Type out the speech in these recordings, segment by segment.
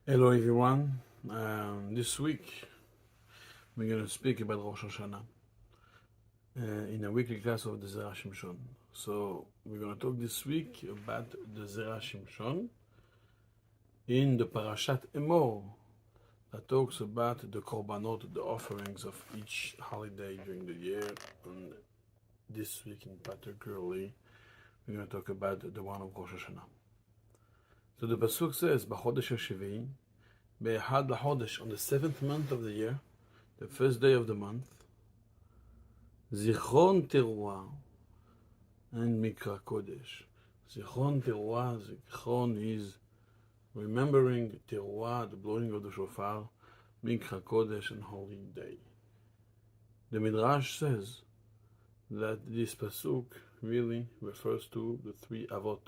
Hello everyone. This week we're going to speak about Rosh Hashanah in a weekly class of the Zera Shimshon. So we're going to talk this week about the Zera Shimshon in the Parashat Emor that talks about the korbanot, the offerings of each holiday during the year. And this week in particularly, we're going to talk about the one of Rosh Hashanah. So the pasuk says, "B'chodesh HaShevi'i, be'ehad l'chodesh," on the 7th month of the year, the first day of the month, Zichron Teruah and Mikra Kodesh. Zichron Teruah, Zichron is remembering, Teruah, the blowing of the shofar, Mikra Kodesh, and holy day. The Midrash says that this pasuk really refers to the three avot,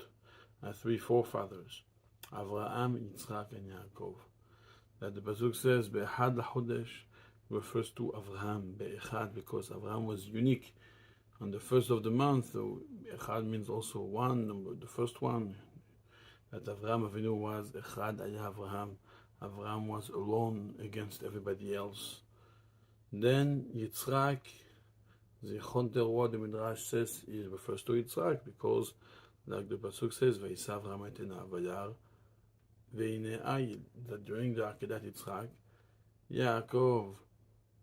three forefathers, Avraham, Yitzchak, and Yaakov. That the pasuk says Be'echad LaChodesh refers to Avraham, Be'echad, because Avraham was unique. On the first of the month, Echad means also one, the first one, that Avraham Avinu was Echad Aya Avraham. Avraham was alone against everybody else. Then Yitzchak, Zichron Teruah, the Midrash says, it refers to Yitzchak because, like the pasuk says, Vayisa Avraham et einav vayar ve'hinei ayil, that during the Akedat Yitzchak, Yaakov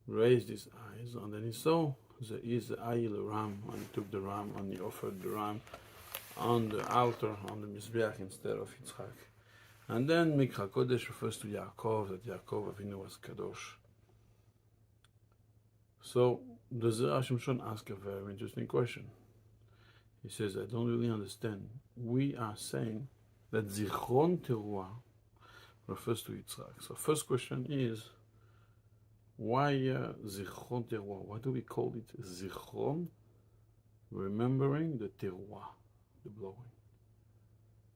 raised his eyes and then he saw there is the ayil, a ram, and he took the ram and he offered the ram on the altar, on the Mizbeach instead of Yitzchak. And then Mikra Kodesh refers to Yaakov, that Yaakov Avinu was Kadosh. So the Zera Shimshon asks a very interesting question. He says, I don't really understand. We are saying that Zichron Teruah refers to Yitzchak. So first question is, why Zichron Teruah? Why do we call it Zichron? Remembering the Teruah, the blowing.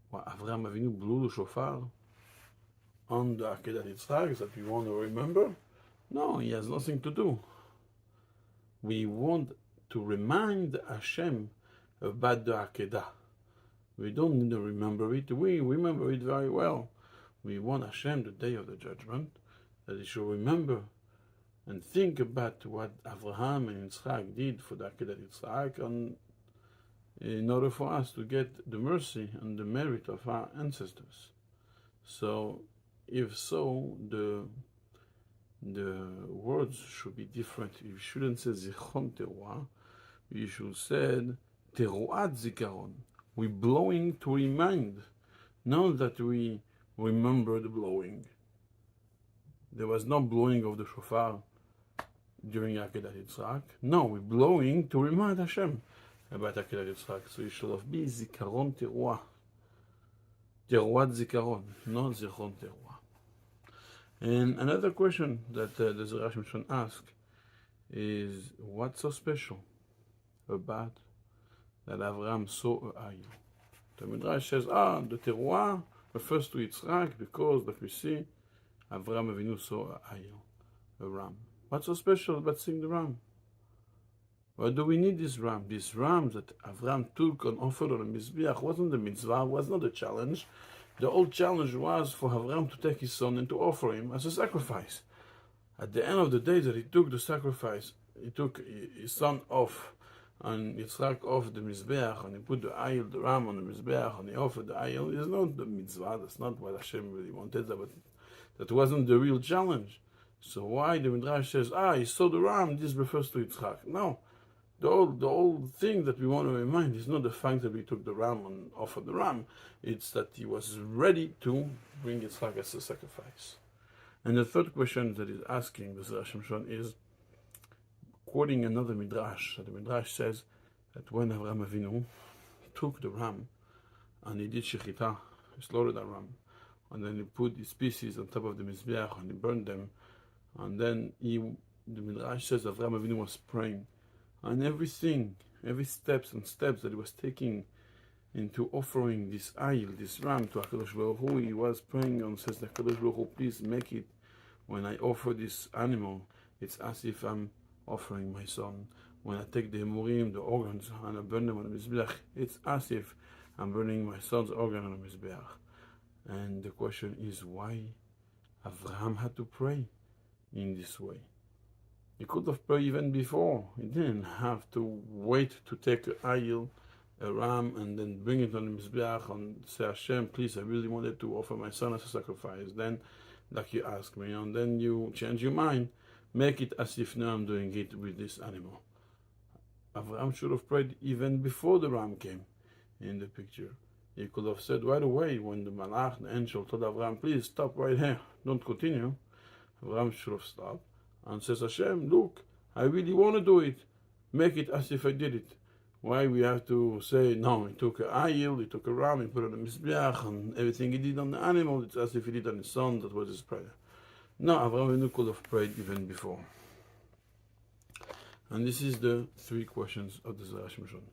Why Avraham Avinu blew the shofar on the Akedat Yitzchak that we want to remember? No, he has nothing to do. We want to remind Hashem about the Akedah. We don't need to remember it. We remember it very well. We want Hashem, the day of the judgment, that he should remember and think about what Avraham and Yitzchak did for the Akedat Yitzchak, and in order for us to get the mercy and the merit of our ancestors. So, if so, the words should be different. You shouldn't say Zichron Teruah. You should say Teruat Zikaron. We're blowing to remind, not that we remember the blowing. There was no blowing of the shofar during Akedat Yitzchak. No, we're blowing to remind Hashem about Akedat Yitzchak. So it should have been Zikaron Teruah. Teruat Zikaron, not Zichron Teruah. And another question that the Zera Shimshon asks is, what's so special about that Avraham saw a ayil? The Midrash says, the Teruah refers to Yitzchak because, like we see, Avraham Avinu saw a ayil, a ram. What's so special about seeing the ram? Why do we need this ram? This ram that Avraham took and offered on the Mizbeach wasn't the mitzvah, was not the challenge. The old challenge was for Avraham to take his son and to offer him as a sacrifice. At the end of the day that he took the sacrifice, he took his son off and Yitzchak off the Mizbeach, and he put the ayil, the ram, on the Mizbeach, and he offered the ayil. It's not the mitzvah, that's not what Hashem really wanted, but that wasn't the real challenge. So why the Midrash says, he saw the ram, this refers to Yitzchak? No. The old thing that we want to remind is not the fact that we took the ram and offered the ram, it's that he was ready to bring Yitzchak as a sacrifice. And the third question that he's asking, the Zera Shimshon, is quoting another Midrash. The Midrash says that when Avraham Avinu took the ram and he did shlita, he slaughtered the ram, and then he put his pieces on top of the Mizbeach and he burned them, and then the Midrash says Avraham Avinu was praying, and everything, every steps that he was taking into offering this ayil, this ram to HaKadosh Baruch Hu, he was praying and says, HaKadosh Baruch Hu, please make it, when I offer this animal, it's as if I'm offering my son. When I take the Emorim, the organs, and I burn them on the Mizbeach, it's as if I'm burning my son's organ on the Mizbeach. And the question is, why Avraham had to pray in this way. He could have prayed even before. He didn't have to wait to take an Ariel, a ram, and then bring it on the Mizbeach and say, Hashem, please, I really wanted to offer my son as a sacrifice. Then, like you asked me, and then you change your mind, make it as if now I'm doing it with this animal. Avraham should have prayed even before the ram came in the picture. He could have said right away when the Malach, the angel, told Avraham, please stop right here, don't continue. Avraham should have stopped and says, Hashem, look, I really want to do it. Make it as if I did it. Why we have to say, no, he took an Ariel, he took a ram, he put it on the Mizbeach, and everything he did on the animal, it's as if he did on his son, that was his prayer. No, Avraham could have prayed even before. And this is the 3 questions of the Zera Shimshon.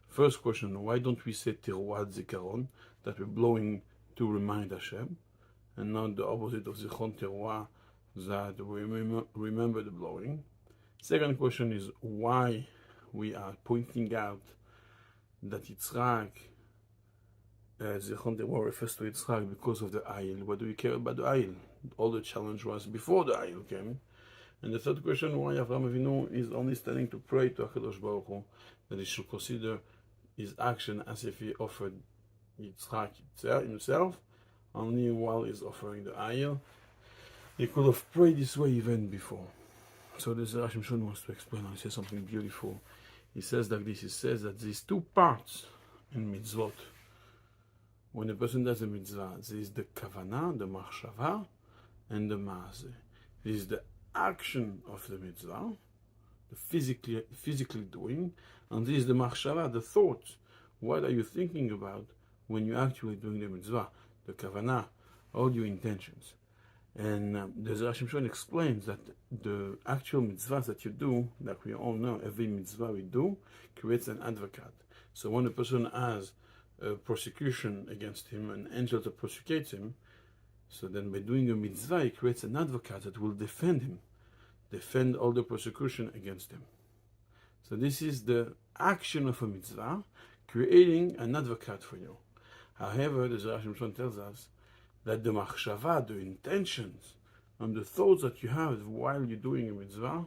First question, why don't we say Teruat Zikaron, that we're blowing to remind Hashem, and not the opposite of Zichron Teruah, that we remember the blowing. Second question is why we are pointing out that Yitzchak, Zichron Teruah refers to Yitzchak because of the Ariel. What do we care about the Ariel? All the challenge was before the Ariel came. And the third question, why Avraham Avinu is only standing to pray to HaKadosh Baruch Hu, that he should consider his action as if he offered Yitzchak himself, only while he's offering the Ariel. He could have prayed this way even before. So the Zera Shimshon wants to explain, and he says something beautiful. He says like this, he says that these 2 parts in mitzvot, when a person does a mitzvah, there is the kavanah, the machshava, and the maaseh. There is the action of the mitzvah, the physically doing, and this is the machshava, the thoughts. What are you thinking about when you're actually doing the mitzvah? The kavanah, all your intentions. And the Zera Shimshon explains that the actual mitzvahs that you do, like we all know, every mitzvah we do creates an advocate. So when a person has a prosecution against him, an angel that prosecutes him, so then by doing a mitzvah, he creates an advocate that will defend him, defend all the persecution against him. So this is the action of a mitzvah, creating an advocate for you. However, the Zera Shimshon tells us that the machshava, the intentions, and the thoughts that you have while you're doing a mitzvah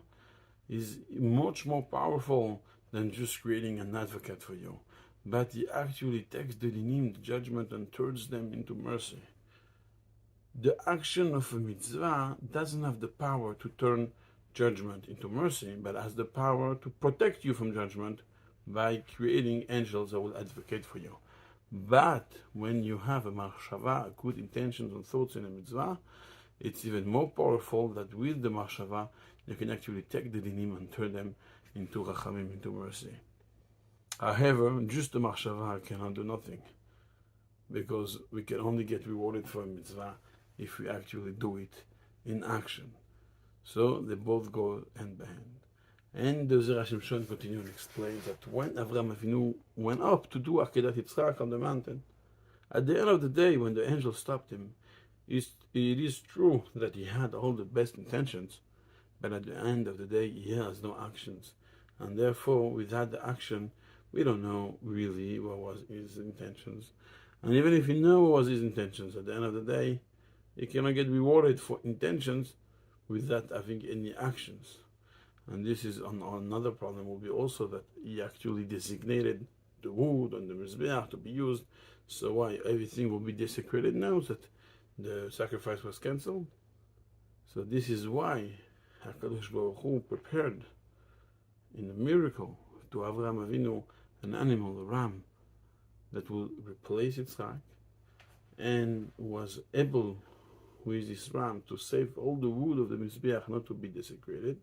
is much more powerful than just creating an advocate for you. But he actually takes the dinim, the judgment, and turns them into mercy. The action of a mitzvah doesn't have the power to turn judgment into mercy, but has the power to protect you from judgment by creating angels that will advocate for you. But when you have a machshava, good intentions and thoughts in a mitzvah, it's even more powerful that with the machshava, you can actually take the dinim and turn them into rachamim, into mercy. However, just the machshava cannot do nothing, because we can only get rewarded for a mitzvah if we actually do it in action. So they both go hand by hand. And the Zera Shimshon continues and explains that when Avraham Avinu went up to do Akedat Yitzchak on the mountain, at the end of the day, when the angel stopped him, it is true that he had all the best intentions, but at the end of the day, he has no actions. And therefore, without the action, we don't know really what was his intentions. And even if we know what was his intentions, at the end of the day, he cannot get rewarded for intentions without having any actions. And this is another problem will be also that he actually designated the wood and the mizbeach to be used. So why everything will be desecrated now that the sacrifice was cancelled? So this is why HaKadosh Baruch Hu prepared in a miracle to Avraham Avinu an animal, a ram, that will replace Yitzchak, and was able with this ram to save all the wood of the mizbeach not to be desecrated.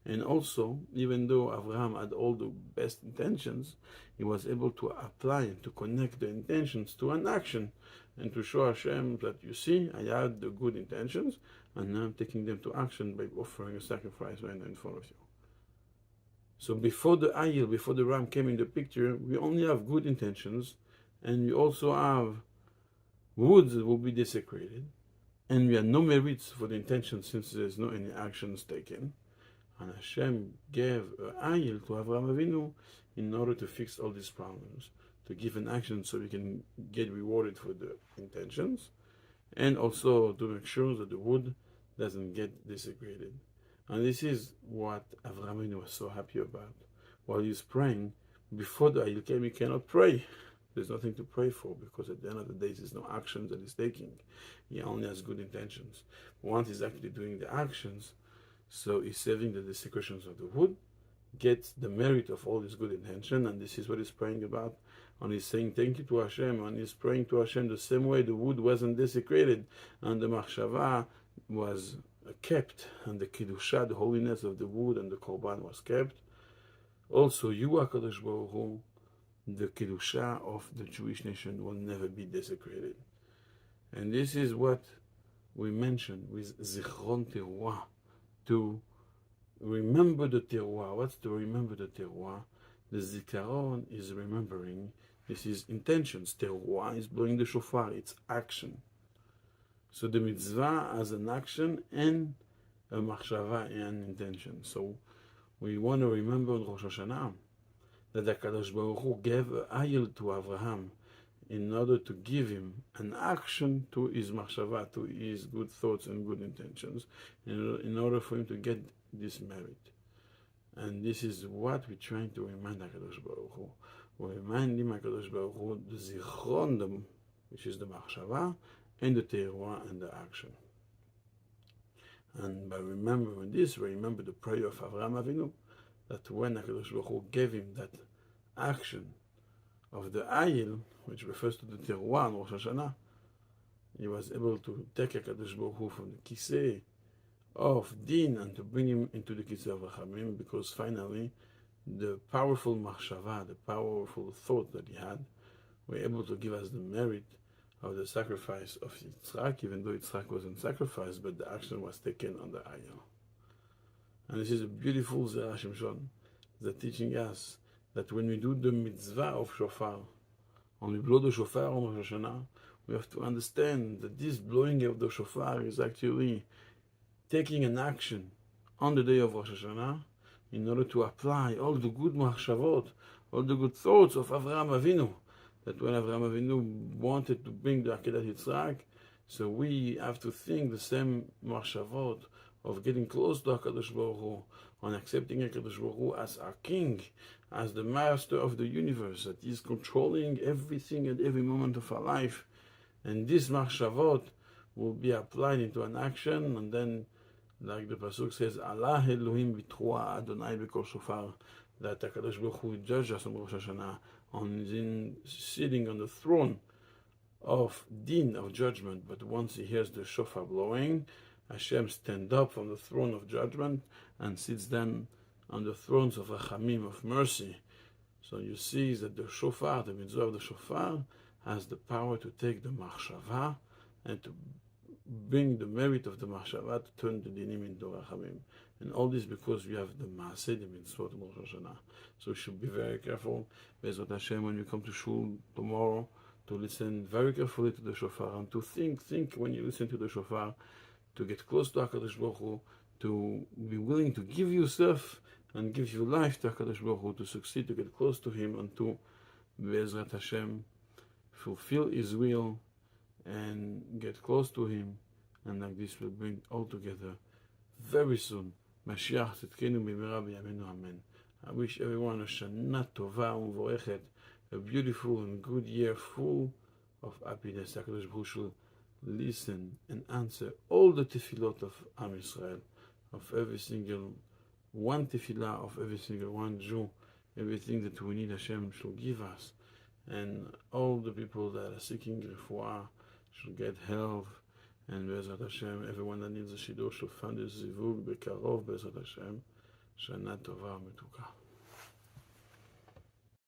And also, even though Avraham had all the best intentions, he was able to apply and to connect the intentions to an action and to show Hashem that, you see, I had the good intentions and now I'm taking them to action by offering a sacrifice right in front of you. So before the Ariel, before the ram came in the picture, we only have good intentions, and we also have woods that will be desecrated, and we have no merits for the intention since there's no any actions taken. And Hashem gave Ariel to Avraham Avinu in order to fix all these problems, to give an action so we can get rewarded for the intentions, and also to make sure that the wood doesn't get desecrated. And this is what Avraham was so happy about. While he's praying, before the Ariel came, he cannot pray. There's nothing to pray for, because at the end of the day, there's no actions that he's taking. He only has good intentions. Once he's actually doing the actions, so he's saving the desecrations of the wood, gets the merit of all his good intention, and this is what he's praying about. And he's saying thank you to Hashem, and he's praying to Hashem the same way the wood wasn't desecrated, and the machshava was kept, and the kiddusha, the holiness of the wood and the korban was kept. Also, you, HaKadosh Baruch Hu, the kiddusha of the Jewish nation will never be desecrated. And this is what we mentioned with zichron teruah, to remember the teruah. What's to remember the teruah? The zikaron is remembering. This is intentions. Teruah is blowing the shofar. It's action. So the mitzvah has an action and a machshava and intention. So we want to remember on Rosh Hashanah that the Kadosh Baruch Hu gave Ariel to Avraham in order to give him an action to his machshava, to his good thoughts and good intentions, in order for him to get this merit. And this is what we're trying to remind HaKadosh Baruch Hu. We remind him, HaKadosh Baruch Hu, the zichron, which is the machshava, and the teruah and the action. And by remembering this, we remember the prayer of Avraham Avinu, that when HaKadosh Baruch Hu gave him that action of the Ariel, which refers to the teruah on Rosh Hashanah, he was able to take HaKadosh Baruch Hu from the kisei of Din and to bring him into the kisei of Rachamim, because finally the powerful machshava, the powerful thought that he had, were able to give us the merit of the sacrifice of Yitzchak, even though Yitzchak wasn't sacrificed, but the action was taken on the Ariel. And this is a beautiful Zera Shimshon that teaching us that when we do the mitzvah of shofar, when we blow the shofar on Rosh Hashanah, we have to understand that this blowing of the shofar is actually taking an action on the day of Rosh Hashanah in order to apply all the good machshavot, all the good thoughts of Avraham Avinu, that when Avraham Avinu wanted to bring the Akedat Yitzchak, so we have to think the same machshavot of getting close to HaKadosh Baruch Hu, on accepting HaKadosh Baruch Hu as our king, as the master of the universe, that is controlling everything at every moment of our life. And this machshavot will be applied into an action, and then, like the Pasuk says, Allah Elohim bitruah Adonai b'kol shofar, that HaKadosh Baruch Hu judges us on Rosh Hashanah, sitting on the throne of din, of judgment. But once he hears the shofar blowing, Hashem stands up from the throne of judgment and sits then on the thrones of Rachamim, of mercy. So you see that the shofar, the mitzvah of the shofar, has the power to take the machshava and to bring the merit of the machshava to turn the dinim into Rachamim. And all this because we have the maaseh, the mitzvot of Rosh Hashanah. So we should be very careful, Be'ezrat Hashem, when you come to shul tomorrow, to listen very carefully to the shofar and to think when you listen to the shofar, to get close to HaKadosh Baruch Hu, to be willing to give yourself and give your life to HaKadosh Baruch Hu, to succeed, to get close to Him, and to, Be'ezrat Hashem, fulfill His will and get close to Him. And like this will bring all together very soon. Mashiach tzidkenu b'mehera b'yameinu amen. I wish everyone a Shana Tova u'Mevorechet, a beautiful and good year full of happiness. HaKadosh Baruch Hu should listen and answer all the tefillot of Am Yisrael, of every single one tefillah, of every single one Jew. Everything that we need, Hashem should give us, and all the people that are seeking refuah should get health. And Be'ezrat Hashem, everyone that needs a shidduch should find a zivug bekarov. Be'ezrat Hashem, Shana Tova u'Metuka.